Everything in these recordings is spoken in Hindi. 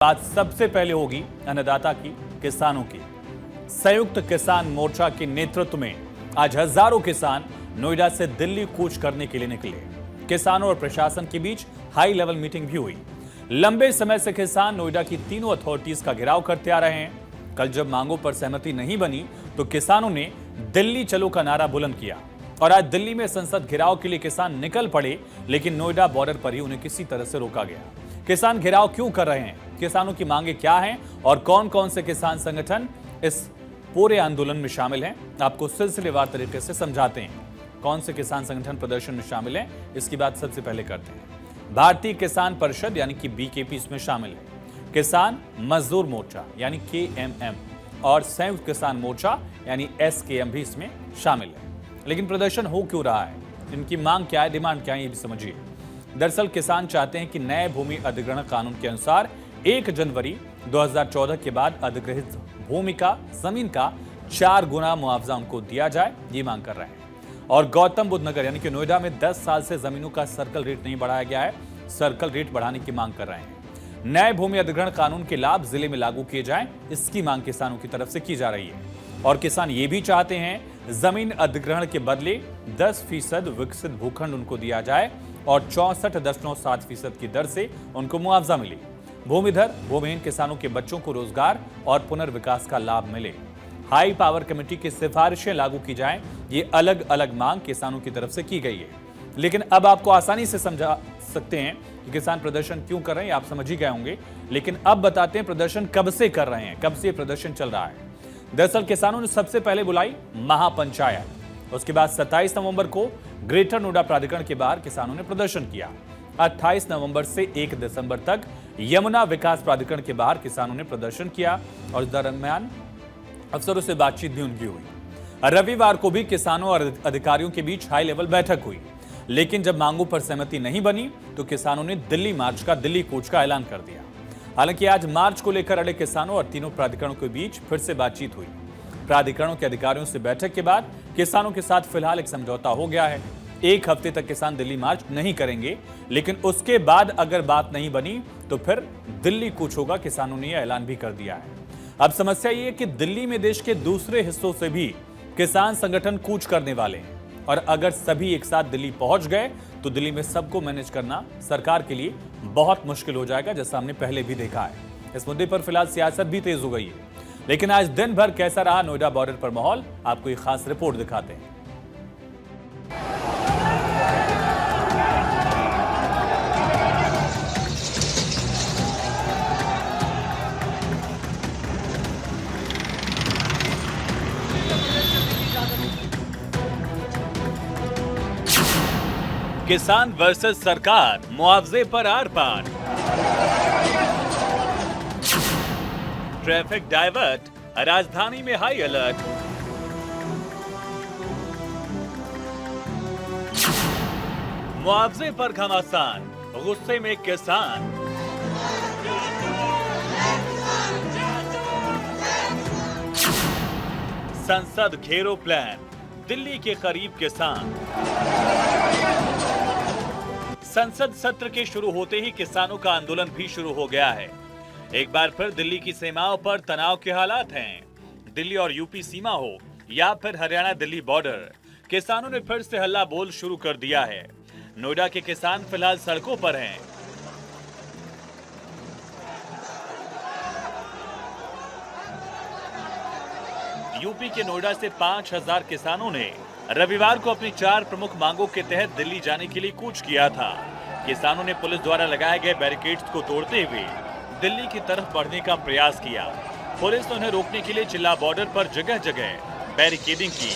बात सबसे पहले होगी अन्नदाता की, किसानों की। संयुक्त किसान मोर्चा के नेतृत्व में आज हजारों किसान नोएडा से दिल्ली कूच करने के लिए निकले। किसानों और प्रशासन के बीच हाई लेवल मीटिंग भी हुई। लंबे समय से किसान नोएडा की तीनों अथॉरिटीज का घेराव करते आ रहे हैं। कल जब मांगों पर सहमति नहीं बनी तो किसानों ने दिल्ली चलो का नारा बुलंद किया और आज दिल्ली में संसद घेराव के लिए किसान निकल पड़े, लेकिन नोएडा बॉर्डर पर ही उन्हें किसी तरह से रोका गया। किसान घेराव क्यों कर रहे हैं, किसानों की मांगे क्या हैं और कौन कौन से किसान संगठन इस पूरे आंदोलन में शामिल हैं, आपको सिलसिलेवार तरीके से समझाते हैं। कौन से किसान संगठन प्रदर्शन में शामिल हैं, इसकी बात सबसे पहले करते हैं। भारतीय किसान परिषद यानी कि बीकेपी इसमें शामिल है। किसान मजदूर मोर्चा यानी केएमएम और संयुक्त किसान मोर्चा यानी एसकेएम भी इसमें शामिल है। लेकिन प्रदर्शन हो क्यों रहा है, इनकी मांग क्या है, डिमांड क्या है, ये भी समझिए। दरअसल किसान चाहते हैं कि नए भूमि अधिग्रहण कानून के अनुसार 1 जनवरी 2014 के बाद अधिग्रहित भूमि का जमीन का 4 गुना मुआवजा उनको दिया जाए, ये मांग कर रहे हैं। और गौतम बुद्ध नगर यानी कि नोएडा में 10 साल से जमीनों का सर्कल रेट नहीं बढ़ाया गया है, सर्कल रेट बढ़ाने की मांग कर रहे हैं। नए भूमि अधिग्रहण कानून के लाभ जिले में लागू किए जाएं, इसकी मांग किसानों की तरफ से की जा रही है। और किसान ये भी चाहते हैं जमीन अधिग्रहण के बदले 10% विकसित भूखंड उनको दिया जाए और 64.7% की दर से उनको मुआवजा मिले। भूमिधर भूमिहीन किसानों के बच्चों को रोजगार और पुनर्विकास का लाभ मिले। हाई पावर कमेटी की सिफारिशें लागू की जाएं, ये अलग अलग मांग किसानों की तरफ से की गई है। लेकिन अब आपको आसानी से समझा सकते हैं कि किसान प्रदर्शन क्यों कर रहे हैं, आप समझ ही गए होंगे। लेकिन अब बताते हैं प्रदर्शन कब से कर रहे हैं, कब से प्रदर्शन चल रहा है। दरअसल किसानों ने सबसे पहले बुलाई महापंचायत, उसके बाद 27 नवंबर को ग्रेटर नोएडा प्राधिकरण के बाहर किसानों ने प्रदर्शन किया। 28 नवंबर से 1 दिसंबर तक यमुना विकास प्राधिकरण के बाहर किसानों ने प्रदर्शन किया और इस दरमियान अफसरों से बातचीत भी उनकी हुई। रविवार को भी किसानों और अधिकारियों के बीच हाई लेवल बैठक हुई, लेकिन जब मांगों पर सहमति नहीं बनी तो किसानों ने दिल्ली मार्च का, दिल्ली कूच का ऐलान कर दिया। हालांकि आज मार्च को लेकर अड़े किसानों और तीनों प्राधिकरणों के बीच फिर से बातचीत हुई। प्राधिकरणों के अधिकारियों से बैठक के बाद किसानों के साथ फिलहाल एक समझौता हो गया है। 1 हफ्ते तक किसान दिल्ली मार्च नहीं करेंगे, लेकिन उसके बाद अगर बात नहीं बनी तो फिर दिल्ली कूच होगा, किसानों ने यह ऐलान भी कर दिया है। अब समस्या ये है कि दिल्ली में देश के दूसरे हिस्सों से भी किसान संगठन कूच करने वाले हैं और अगर सभी एक साथ दिल्ली पहुंच गए तो दिल्ली में सबको मैनेज करना सरकार के लिए बहुत मुश्किल हो जाएगा, जैसा हमने पहले भी देखा है। इस मुद्दे पर फिलहाल सियासत भी तेज हो गई है। लेकिन आज दिन भर कैसा रहा नोएडा बॉर्डर पर माहौल, आपको एक खास रिपोर्ट दिखाते हैं। किसान वर्सेस सरकार, मुआवजे पर आर पार। ट्रैफिक डाइवर्ट, राजधानी में हाई अलर्ट। मुआवजे पर घमासान, गुस्से में किसान। संसद घेरो प्लान, दिल्ली के करीब किसान। संसद सत्र के शुरू होते ही किसानों का आंदोलन भी शुरू हो गया है। एक बार फिर दिल्ली की सीमाओं पर तनाव के हालात हैं। दिल्ली और यूपी सीमा हो या फिर हरियाणा दिल्ली बॉर्डर, किसानों ने फिर से हल्ला बोल शुरू कर दिया है। नोएडा के किसान फिलहाल सड़कों पर हैं। यूपी के नोएडा से 5000 किसानों ने रविवार को अपनी 4 प्रमुख मांगों के तहत दिल्ली जाने के लिए कूच किया था। किसानों ने पुलिस द्वारा लगाए गए बैरिकेड्स को तोड़ते हुए दिल्ली की तरफ बढ़ने का प्रयास किया। पुलिस ने उन्हें रोकने के लिए जिला बॉर्डर पर जगह जगह बैरिकेडिंग की।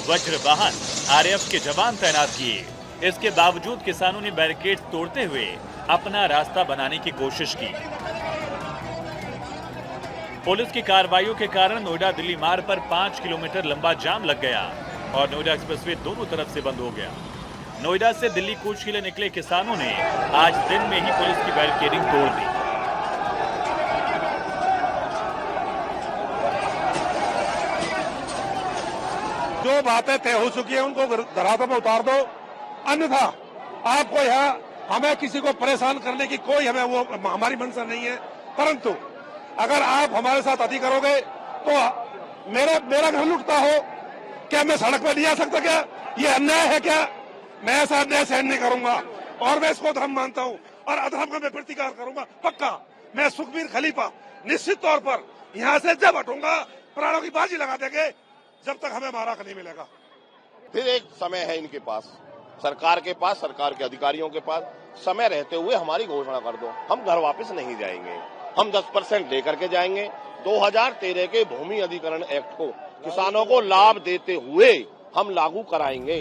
वज्र वाहन, आरएएफ के जवान तैनात किए। इसके बावजूद किसानों ने बैरिकेड्स तोड़ते हुए अपना रास्ता बनाने की कोशिश की। पुलिस की कार्रवाइयों के कारण नोएडा दिल्ली मार्ग पर 5 किलोमीटर लंबा जाम लग गया और नोएडा एक्सप्रेसवे दोनों तरफ से बंद हो गया। नोएडा से दिल्ली कूच के लिए निकले किसानों ने आज दिन में ही पुलिस की बैरिकेडिंग तोड़ दी। जो बातें तय हो चुकी है उनको धरातल पर उतार दो, अन्यथा आपको यहाँ हमें किसी को परेशान करने की कोई हमें वो हमारी मंशा नहीं है। परंतु अगर आप हमारे साथ अति करोगे तो मेरा घर लुटता हो, क्या मैं सड़क पर नहीं आ सकता? क्या ये अन्याय है? क्या मैं ऐसा अन्याय सहन नहीं करूंगा और मैं इसको धर्म मानता हूं और अधर्म का मैं प्रतिकार करूंगा पक्का। मैं सुखबीर खलीफा निश्चित तौर पर यहां से जब हटूंगा प्राणों की बाजी लगा देंगे जब तक हमें हमारा हक नहीं मिलेगा। फिर एक समय है इनके पास, सरकार के पास, सरकार के अधिकारियों के पास, समय रहते हुए हमारी घोषणा कर दो। हम घर वापस नहीं जाएंगे, हम 10% लेकर के जाएंगे। 2013 के भूमि अधिग्रहण एक्ट को किसानों को लाभ देते हुए हम लागू कराएंगे।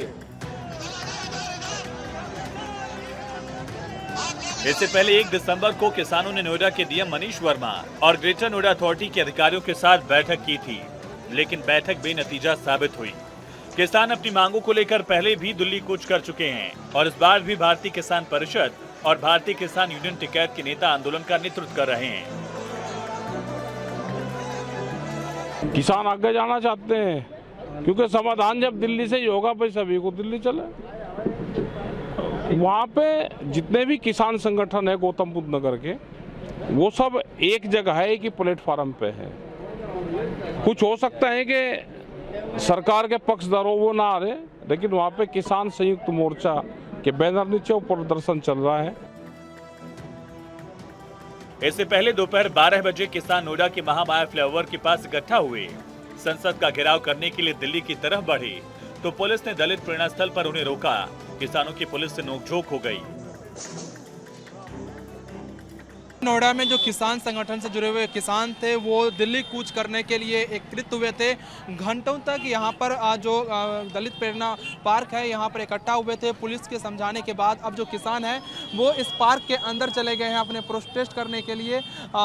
इससे पहले 1 दिसंबर को किसानों ने नोएडा के डीएम मनीष वर्मा और ग्रेटर नोएडा अथॉरिटी के अधिकारियों के साथ बैठक की थी, लेकिन बैठक बेनतीजा साबित हुई। किसान अपनी मांगों को लेकर पहले भी दिल्ली कूच कर चुके हैं और इस बार भी भारतीय किसान परिषद और भारतीय किसान यूनियन टिकैत के नेता आंदोलन का नेतृत्व कर रहे हैं। किसान आगे जाना चाहते हैं क्योंकि समाधान जब दिल्ली से ही होगा भाई सभी को दिल्ली चले। वहाँ पे जितने भी किसान संगठन है गौतम बुद्ध नगर के, वो सब एक जगह है, एक ही प्लेटफॉर्म पे है। कुछ हो सकता है कि सरकार के पक्षधरों वो ना आ रहे, लेकिन वहाँ पे किसान संयुक्त मोर्चा के बैनर नीचे प्रदर्शन चल रहा है। इससे पहले दोपहर 12 बजे किसान नोएडा के महामाया फ्लाईओवर के पास इकट्ठा हुए। संसद का घेराव करने के लिए दिल्ली की तरफ बढ़े तो पुलिस ने दलित प्रेरणा स्थल पर उन्हें रोका। किसानों की पुलिस से नोकझोंक हो गई। नोएडा में जो किसान संगठन से जुड़े हुए किसान थे वो दिल्ली कूच करने के लिए एकत्रित हुए थे। घंटों तक यहाँ पर जो दलित प्रेरणा पार्क है यहाँ पर इकट्ठा हुए थे। पुलिस के समझाने के बाद अब जो किसान हैं वो इस पार्क के अंदर चले गए हैं अपने प्रोटेस्ट करने के लिए।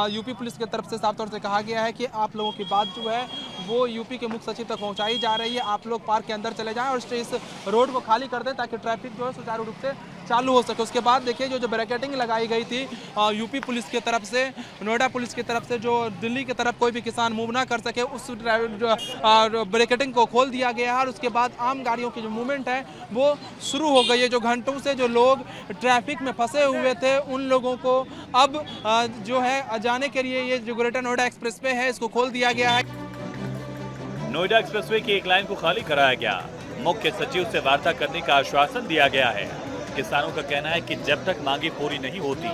यूपी पुलिस की तरफ से साफ तौर से कहा गया है कि आप लोगों की बात जो है वो यूपी के मुख्य सचिव तक पहुँचाई जा रही है। आप लोग पार्क के अंदर चले जाएँ और इस रोड को खाली कर दें ताकि ट्रैफिक जो है सुचारू रूप से चालू हो सके। उसके बाद देखिए जो बैरिकेडिंग लगाई गई थी यूपी पुलिस की तरफ से, नोएडा पुलिस की तरफ से, जो दिल्ली की तरफ कोई भी किसान मूव ना कर सके उस बैरिकेडिंग को खोल दिया गया है। और उसके बाद आम गाड़ियों की जो मूवमेंट है वो शुरू हो गई है। जो घंटों से जो लोग ट्रैफिक में फंसे हुए थे उन लोगों को अब जो है जाने के लिए ये जो ग्रेटर नोएडा एक्सप्रेसवे है इसको खोल दिया गया है। नोएडा एक्सप्रेसवे की एक लाइन को खाली कराया गया। मुख्य सचिव से वार्ता करने का आश्वासन दिया गया है। किसानों का कहना है कि जब तक मांगे पूरी नहीं होती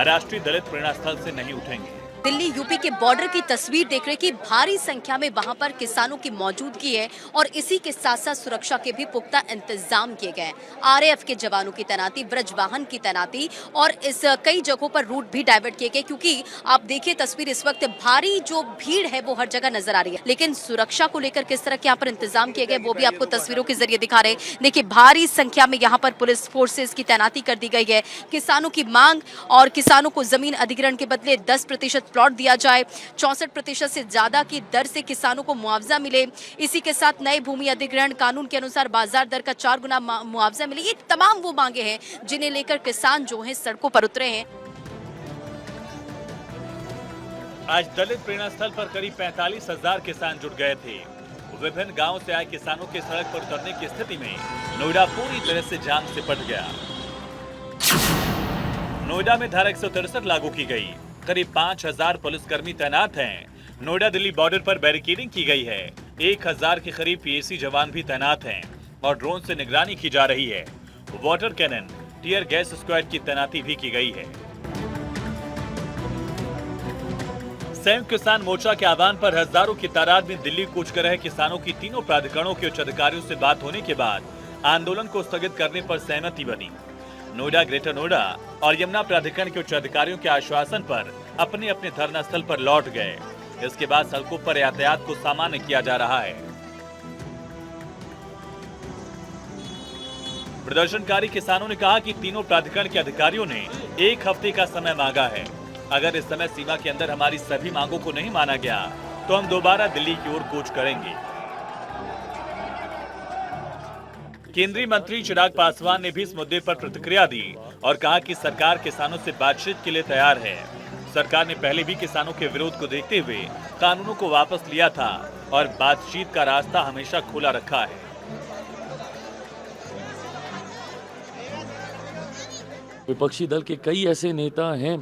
राष्ट्रीय दलित प्रेरणा स्थल से नहीं उठेंगे। दिल्ली यूपी के बॉर्डर की तस्वीर देख रहे कि भारी संख्या में वहां पर किसानों की मौजूदगी है और इसी के साथ साथ सुरक्षा के भी पुख्ता इंतजाम किए गए। आरएएफ के जवानों की तैनाती, ब्रज वाहन की तैनाती और इस कई जगहों पर रूट भी डाइवर्ट किए गए, क्योंकि आप देखिए तस्वीर इस वक्त भारी जो भीड़ है वो हर जगह नजर आ रही है। लेकिन सुरक्षा को लेकर किस तरह के यहाँ पर इंतजाम किए गए वो भी आपको तस्वीरों के जरिए दिखा रहे हैं। देखिए भारी संख्या में यहाँ पर पुलिस फोर्सेज की तैनाती कर दी गई है। किसानों की मांग और किसानों को जमीन अधिग्रहण के बदले 10% प्लॉट दिया जाए, 64% से ज्यादा की दर से किसानों को मुआवजा मिले, इसी के साथ नए भूमि अधिग्रहण कानून के अनुसार बाजार दर का 4 गुना मुआवजा मिले। ये तमाम वो मांगे हैं जिन्हें लेकर किसान जो हैं सड़कों पर उतरे हैं। आज दलित प्रेरणा स्थल पर करीब 45,000 किसान जुट गए थे। विभिन्न गांवों से आए किसानों के सड़क पर उतरने की स्थिति में नोएडा पूरी तरह से जाम से पट गया। नोएडा में धारा 163 लागू की गई। करीब 5,000 पुलिसकर्मी तैनात हैं। नोएडा दिल्ली बॉर्डर पर बैरिकेडिंग की गई है। 1,000 के करीब पीएसी जवान भी तैनात हैं और ड्रोन से निगरानी की जा रही है। Water cannon, tear gas squad की तैनाती भी की गई है। संयुक्त किसान मोर्चा के आह्वान पर हजारों की तादाद में दिल्ली कूच कर रहे किसानों की तीनों प्राधिकरणों के उच्च अधिकारियों से बात होने के बाद आंदोलन को स्थगित करने पर सहमति बनी। नोएडा, ग्रेटर नोएडा और यमुना प्राधिकरण के उच्च अधिकारियों के आश्वासन पर अपने अपने धरना स्थल पर लौट गए। इसके बाद सड़कों पर यातायात को सामान्य किया जा रहा है। प्रदर्शनकारी किसानों ने कहा कि तीनों प्राधिकरण के अधिकारियों ने 1 हफ्ते का समय मांगा है। अगर इस समय सीमा के अंदर हमारी सभी मांगों को नहीं माना गया तो हम दोबारा दिल्ली की ओर कूच करेंगे। केंद्रीय मंत्री चिराग पासवान ने भी इस मुद्दे पर प्रतिक्रिया दी और कहा कि सरकार किसानों से बातचीत के लिए तैयार है। सरकार ने पहले भी किसानों के विरोध को देखते हुए कानूनों को वापस लिया था और बातचीत का रास्ता हमेशा खुला रखा है। विपक्षी दल के कई ऐसे नेता हैं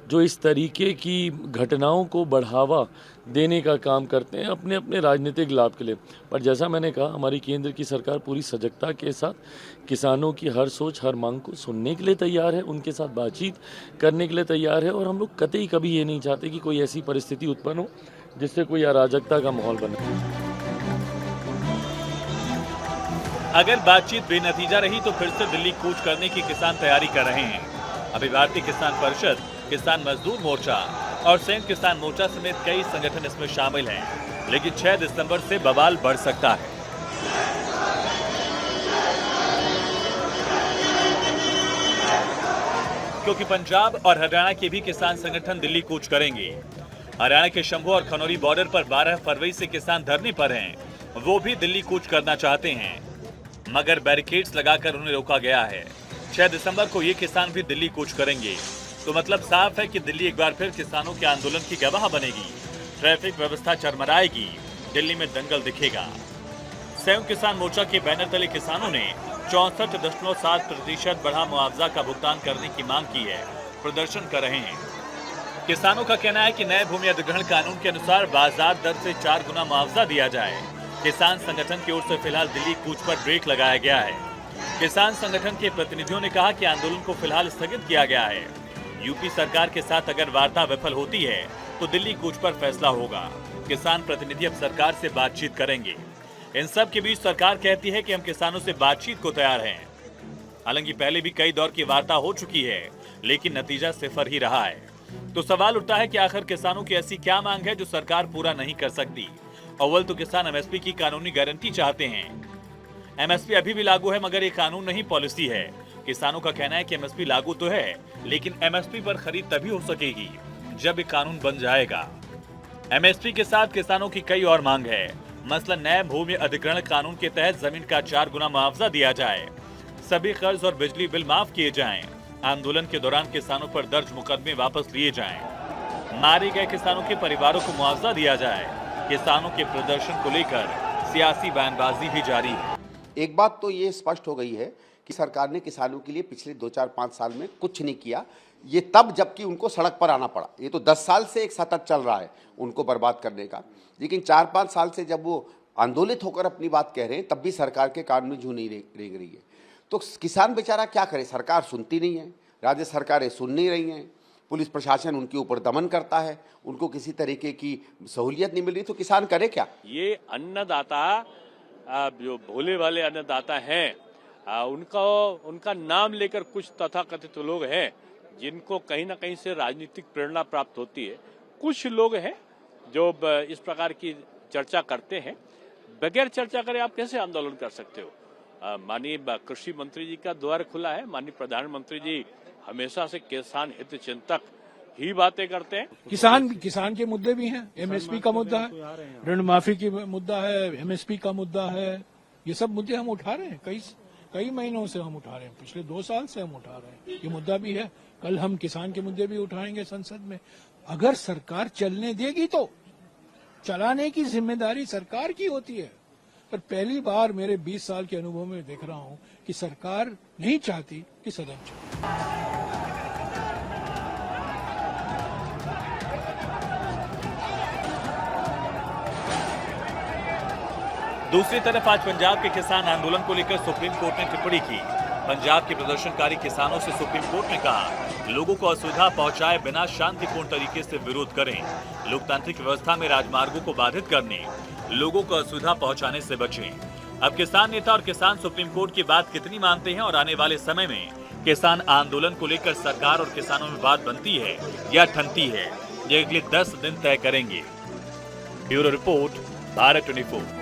जो इस तरीके की घटनाओं को बढ़ावा देने का काम करते हैं अपने अपने राजनीतिक लाभ के लिए। पर जैसा मैंने कहा, हमारी केंद्र की सरकार पूरी सजगता के साथ किसानों की हर सोच, हर मांग को सुनने के लिए तैयार है, उनके साथ बातचीत करने के लिए तैयार है। और हम लोग कतई कभी ये नहीं चाहते कि कोई ऐसी परिस्थिति उत्पन्न हो जिससे कोई अराजकता का माहौल बने। अगर बातचीत बेनतीजा रही तो फिर से दिल्ली कूच करने की किसान तैयारी कर रहे हैं। अभी भारतीय किसान परिषद, किसान मजदूर मोर्चा और संयुक्त किसान मोर्चा समेत कई संगठन इसमें शामिल हैं। लेकिन 6 दिसंबर से बवाल बढ़ सकता है। क्योंकि पंजाब और हरियाणा के भी किसान संगठन दिल्ली कूच करेंगे। हरियाणा के शंभू और खनौरी बॉर्डर पर 12 फरवरी से किसान धरने पर हैं। वो भी दिल्ली कूच करना चाहते हैं, मगर बैरिकेड्स लगाकर उन्हें रोका गया है। 6 दिसंबर को ये किसान भी दिल्ली कूच करेंगे। तो मतलब साफ है कि दिल्ली एक बार फिर किसानों के आंदोलन की गवाह बनेगी। ट्रैफिक व्यवस्था चरमराएगी, दिल्ली में दंगल दिखेगा। संयुक्त किसान मोर्चा के बैनर तले किसानों ने 64.7% बढ़ा मुआवजा का भुगतान करने की मांग की है। प्रदर्शन कर रहे हैं। किसानों का कहना है कि नए भूमि अधिग्रहण कानून के अनुसार बाजार दर से 4 गुना मुआवजा दिया जाए। किसान संगठन की ओर से फिलहाल दिल्ली कूच पर ब्रेक लगाया गया है। किसान संगठन के प्रतिनिधियों ने कहा कि आंदोलन को फिलहाल स्थगित किया गया है। यूपी सरकार के साथ अगर वार्ता विफल होती है तो दिल्ली कूच पर फैसला होगा। किसान प्रतिनिधि अब सरकार से बातचीत करेंगे। इन सब के बीच सरकार कहती है कि हम किसानों से बातचीत को तैयार हैं। हालांकि पहले भी कई दौर की वार्ता हो चुकी है, लेकिन नतीजा सिफर ही रहा है। तो सवाल उठता है कि आखिर किसानों की ऐसी क्या मांग है जो सरकार पूरा नहीं कर सकती। अव्वल तो किसान एमएसपी की कानूनी गारंटी चाहते हैं। एमएसपी अभी भी लागू है, मगर ये कानून नहीं, पॉलिसी है। किसानों का कहना है कि एमएसपी लागू तो है, लेकिन एमएसपी पर खरीद तभी हो सकेगी जब ये कानून बन जाएगा। एमएसपी के साथ किसानों की कई और मांग है। मसलन नए भूमि अधिग्रहण कानून के तहत जमीन का 4 गुना मुआवजा दिया जाए, सभी कर्ज और बिजली बिल माफ किए जाएं, आंदोलन के दौरान किसानों पर दर्ज मुकदमे वापस लिए जाएं, मारे गए किसानों के परिवारों को मुआवजा दिया जाए। किसानों के प्रदर्शन को लेकर सियासी बयानबाजी भी जारी है। एक बात तो ये स्पष्ट हो गई है कि सरकार ने किसानों के लिए पिछले 2-4-5 साल में कुछ नहीं किया। ये तब जबकि उनको सड़क पर आना पड़ा। ये तो 10 साल से एक सतत चल रहा है उनको बर्बाद करने का। लेकिन 4-5 साल से जब वो आंदोलित होकर अपनी बात कह रहे हैं, तब भी सरकार के कान में जू नहीं रेंग रही है। तो किसान बेचारा क्या करे? सरकार सुनती नहीं है, राज्य सरकारें सुन नहीं रही हैं, पुलिस प्रशासन उनके ऊपर दमन करता है, उनको किसी तरीके की सहूलियत नहीं मिल रही। तो किसान करे क्या? ये अन्नदाता जो भोले वाले अन्नदाता हैं, उनका नाम लेकर कुछ तथाकथित लोग हैं जिनको कहीं ना कहीं से राजनीतिक प्रेरणा प्राप्त होती है। कुछ लोग हैं जो इस प्रकार की चर्चा करते हैं। बगैर चर्चा करे आप कैसे आंदोलन कर सकते हो? माननीय कृषि मंत्री जी का द्वार खुला है। माननीय प्रधानमंत्री जी हमेशा से किसान हित चिंतक ही बातें करते हैं। किसान के मुद्दे भी हैं। एमएसपी का मुद्दा है, ऋण माफी की मुद्दा है, एमएसपी का मुद्दा है। ये सब मुद्दे हम उठा रहे हैं, कई महीनों से हम उठा रहे हैं, पिछले 2 साल से हम उठा रहे हैं। ये मुद्दा भी है। कल हम किसान के मुद्दे भी उठाएंगे संसद में। अगर सरकार चलने देगी तो चलाने की जिम्मेदारी सरकार की होती है। पर पहली बार मेरे 20 साल के अनुभव में देख रहा हूं कि सरकार नहीं चाहती कि सदन चले। दूसरी तरफ आज पंजाब के किसान आंदोलन को लेकर सुप्रीम कोर्ट ने टिप्पणी की। पंजाब के प्रदर्शनकारी किसानों से सुप्रीम कोर्ट ने कहा, लोगों को असुविधा पहुंचाए बिना शांतिपूर्ण तरीके से विरोध करें। लोकतांत्रिक व्यवस्था में राजमार्गों को बाधित करने, लोगों को असुविधा पहुंचाने से बचें। अब किसान नेता और किसान सुप्रीम कोर्ट की बात कितनी मानते हैं और आने वाले समय में किसान आंदोलन को लेकर सरकार और किसानों में बात बनती है या ठनती है, ये अगले 10 दिन तय करेंगे। Bureau report, Bharat 24।